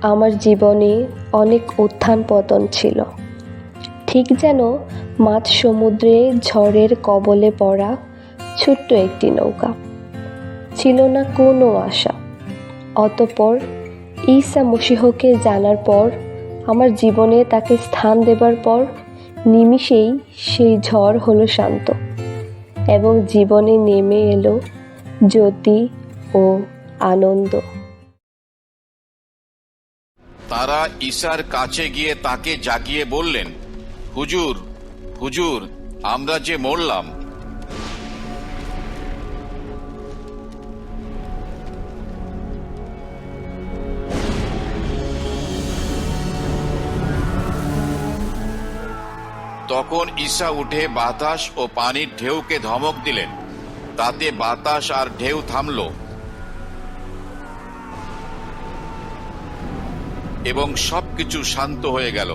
আমার জীবনে অনেক উত্থান পতন ছিল, ঠিক যেন মাঝ সমুদ্রে ঝড়ের কবলে পড়া ছোট্ট একটি নৌকা। ছিল না কোনো আশা। অতঃপর ঈসা মসীহকে জানার পর, আমার জীবনে তাকে স্থান দেবার পর নিমিষেই সেই ঝড় হলো শান্ত এবং জীবনে নেমে এলো জ্যোতি ও আনন্দ। তারা ঈসার কাছে গিয়ে তাকে জাগিয়ে বললেন, হুজুর, হুজুর, আমরা যে মরলাম। তখন ঈসা উঠে বাতাস ও পানির ঢেউকে ধমক দিলেন, তাতে বাতাস আর ঢেউ থামল এবং সবকিছু শান্ত হয়ে গেল।